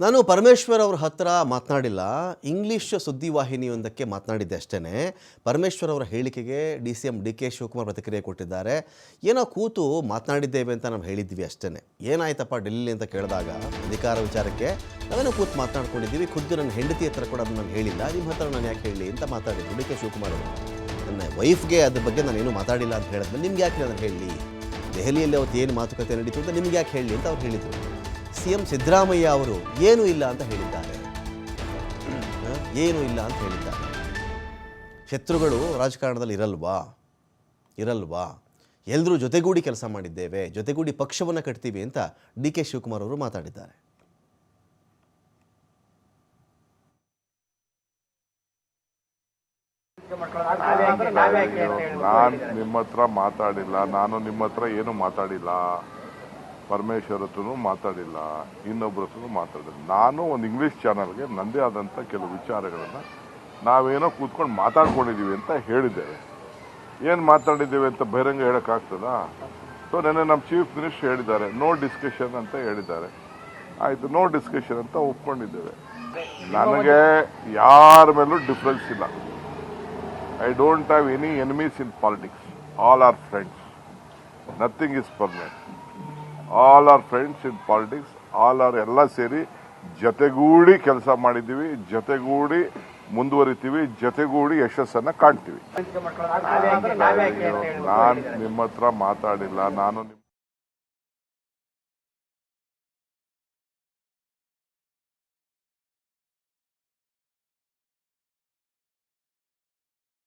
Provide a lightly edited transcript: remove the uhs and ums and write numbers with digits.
ನಾನು ಪರಮೇಶ್ವರ್ ಅವ್ರ ಹತ್ರ ಮಾತನಾಡಿಲ್ಲ. ಇಂಗ್ಲಿಷ್ ಸುದ್ದಿವಾಹಿನಿಯೊಂದಕ್ಕೆ ಮಾತನಾಡಿದ್ದೆ ಅಷ್ಟೇ. ಪರಮೇಶ್ವರ್ ಅವರ ಹೇಳಿಕೆಗೆ DCM DK ಶಿವಕುಮಾರ್ ಪ್ರತಿಕ್ರಿಯೆ ಕೊಟ್ಟಿದ್ದಾರೆ. ಏನೋ ಕೂತು ಮಾತನಾಡಿದ್ದೇವೆ ಅಂತ ನಾವು ಹೇಳಿದ್ವಿ ಅಷ್ಟೇ. ಏನಾಯ್ತಪ್ಪ ಡೆಲ್ಲಿ ಅಂತ ಕೇಳಿದಾಗ ಅಧಿಕಾರ ವಿಚಾರಕ್ಕೆ ನಾವೇನೋ ಕೂತು ಮಾತನಾಡ್ಕೊಂಡಿದ್ದೀವಿ. ಖುದ್ದು ನನ್ನ ಹೆಂಡತಿ ಹತ್ರ ಕೂಡ ಅದು ನಾನು ಹೇಳಿಲ್ಲ, ನಿಮ್ಮ ಹತ್ರ ನಾನು ಯಾಕೆ ಹೇಳಿ ಅಂತ ಮಾತಾಡಿದ್ದು DK ಶಿವಕುಮಾರ್ ಅವರು. ನನ್ನ ವೈಫ್ಗೆ ಅದ್ರ ಬಗ್ಗೆ ನಾನೇನು ಮಾತಾಡಿಲ್ಲ ಅಂತ ಹೇಳಿದ್ಮೇಲೆ ನಿಮ್ಗೆ ಯಾಕೆ ನಾನು ಹೇಳಿ, ದೆಹಲಿಯಲ್ಲಿ ಅವತ್ತು ಏನು ಮಾತುಕತೆ ನಡೀತು ಅಂತ ನಿಮ್ಗೆ ಯಾಕೆ ಹೇಳಿ ಅಂತ ಅವ್ರು ಹೇಳಿದರು. CM ಸಿದ್ದರಾಮಯ್ಯ ಅವರು ಏನೂ ಇಲ್ಲ ಅಂತ ಹೇಳಿದ್ದಾರೆ. ಏನೂ ಇಲ್ಲ ಅಂತ ಹೇಳಿದ್ದಾರೆ. ಶತ್ರುಗಳು ರಾಜಕಾರಣದಲ್ಲಿ ಇರಲ್ವಾ, ಎಲ್ಲರೂ ಜೊತೆಗೂಡಿ ಕೆಲಸ ಮಾಡಿದ್ದೇವೆ, ಜೊತೆಗೂಡಿ ಪಕ್ಷವನ್ನು ಕಟ್ತೀವಿ ಅಂತ DK ಶಿವಕುಮಾರ್ ಅವರು ಮಾತಾಡಿದ್ದಾರೆ. ನಾನು ನಿಮ್ಮ ಹತ್ರ ಮಾತಾಡಿಲ್ಲ, ನಾನು ನಿಮ್ಮ ಹತ್ರ ಏನು ಮಾತಾಡಿಲ್ಲ, ಪರಮೇಶ್ವರ್ ಹತ್ರನೂ ಮಾತಾಡಿಲ್ಲ, ಇನ್ನೊಬ್ಬರ ಹತ್ರನೂ ಮಾತಾಡಿಲ್ಲ. ನಾನು ಒಂದು ಇಂಗ್ಲೀಷ್ ಚಾನಲ್ಗೆ ನನ್ನದೇ ಆದಂಥ ಕೆಲವು ವಿಚಾರಗಳನ್ನು ನಾವೇನೋ ಕೂತ್ಕೊಂಡು ಮಾತಾಡ್ಕೊಂಡಿದ್ದೀವಿ ಅಂತ ಹೇಳಿದ್ದೇವೆ. ಏನು ಮಾತಾಡಿದ್ದೇವೆ ಅಂತ ಬಹಿರಂಗ ಹೇಳೋಕ್ಕಾಗ್ತದಾ? ಸೊ ನೆನ್ನೆ ನಮ್ಮ ಚೀಫ್ ಮಿನಿಸ್ಟರ್ ಹೇಳಿದ್ದಾರೆ, ನೋ ಡಿಸ್ಕಷನ್ ಅಂತ ಹೇಳಿದ್ದಾರೆ. ಆಯಿತು, ನೋ ಡಿಸ್ಕಷನ್ ಅಂತ ಒಪ್ಕೊಂಡಿದ್ದೇವೆ. ನನಗೆ ಯಾರ ಮೇಲೂ ಡಿಫ್ರೆನ್ಸ್ ಇಲ್ಲ. I don't have any enemies in politics. All are friends. Nothing is permanent. All are friends in politics. All are ಎಲ್ಲ ಸೇರಿ ಜೊತೆಗೂಡಿ ಕೆಲಸ ಮಾಡಿದ್ದೀವಿ, ಜೊತೆಗೂಡಿ ಮುಂದುವರಿತೀವಿ, ಜೊತೆಗೂಡಿ ಯಶಸ್ಸನ್ನು ಕಾಣ್ತೀವಿ. ನಾನು ನಿಮ್ಮ ಹತ್ರ ಮಾತಾಡಿಲ್ಲ. ನಾನು